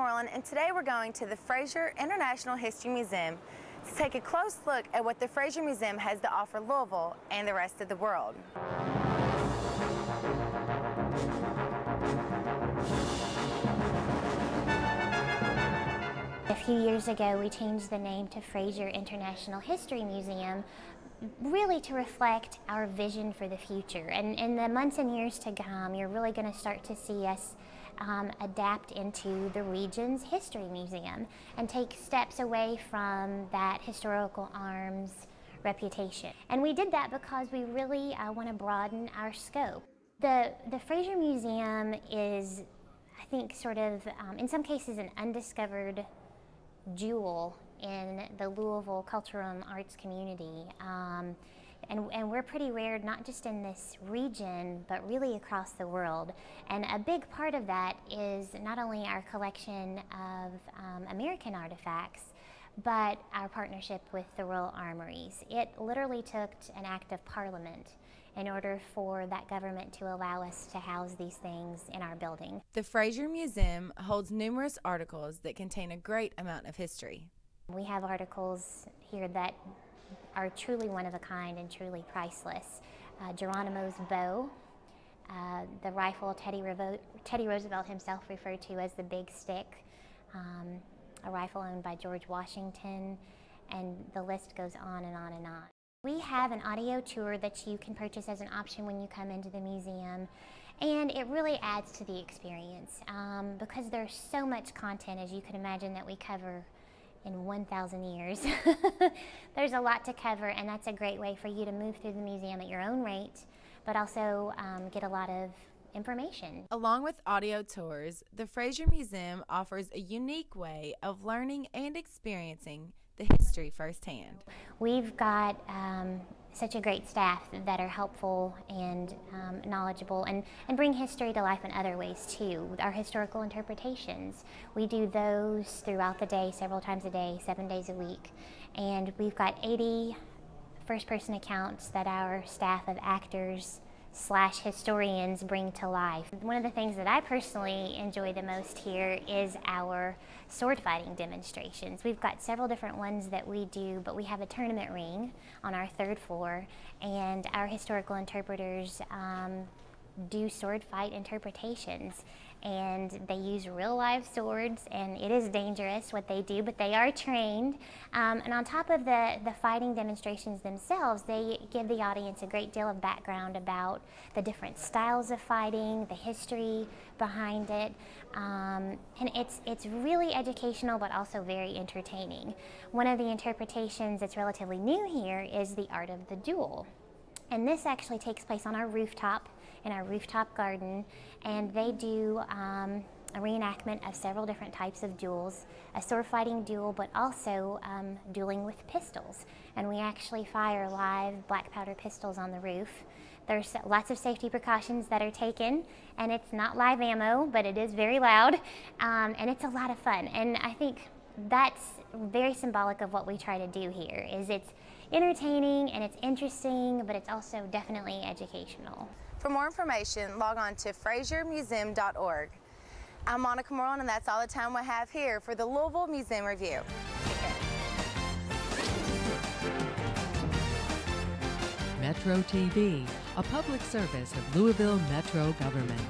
Moreland, and today we're going to the Frazier International History Museum to take a close look at what the Frazier Museum has to offer Louisville and the rest of the world. A few years ago, we changed the name to Frazier International History Museum, really to reflect our vision for the future. And in the months and years to come, you're really going to start to see us adapt into the region's history museum and take steps away from that historical arms reputation. And we did that because we really want to broaden our scope. The Frazier Museum is, I think, sort of, in some cases, an undiscovered jewel in the Louisville cultural and arts community. And we're pretty rare, not just in this region, but really across the world. And a big part of that is not only our collection of American artifacts, but our partnership with the Royal Armories. It literally took an act of Parliament in order for that government to allow us to house these things in our building. The Frazier Museum holds numerous articles that contain a great amount of history. We have articles here that are truly one of a kind and truly priceless. Geronimo's bow, the rifle Teddy Roosevelt himself referred to as the Big Stick, a rifle owned by George Washington, and the list goes on and on and on. We have an audio tour that you can purchase as an option when you come into the museum, and it really adds to the experience because there's so much content, as you can imagine, that we cover in 1,000 years. There's a lot to cover, and that's a great way for you to move through the museum at your own rate, but also get a lot of information. Along with audio tours, the Frazier Museum offers a unique way of learning and experiencing the history firsthand. We've got such a great staff that are helpful and knowledgeable and bring history to life in other ways too. Our historical interpretations, we do those throughout the day, several times a day, 7 days a week. And we've got 80 first-person accounts that our staff of actors / historians bring to life. One of the things that I personally enjoy the most here is our sword fighting demonstrations. We've got several different ones that we do, but we have a tournament ring on our 3rd floor, and our historical interpreters do sword fight interpretations, and they use real live swords, and it is dangerous what they do, but they are trained. And on top of the fighting demonstrations themselves, they give the audience a great deal of background about the different styles of fighting, the history behind it, and it's really educational but also very entertaining. One of the interpretations that's relatively new here is the art of the duel. And this actually takes place on our rooftop, in our rooftop garden, and they do a reenactment of several different types of duels, a sword fighting duel, but also dueling with pistols. And we actually fire live black powder pistols on the roof. There's lots of safety precautions that are taken, and it's not live ammo, but it is very loud, and it's a lot of fun. And I think that's very symbolic of what we try to do here, is it's entertaining and it's interesting, but it's also definitely educational. For more information, log on to fraziermuseum.org. I'm Monica Moreland, and that's all the time we have here for the Louisville Museum Review. Take care. Metro TV, a public service of Louisville Metro government.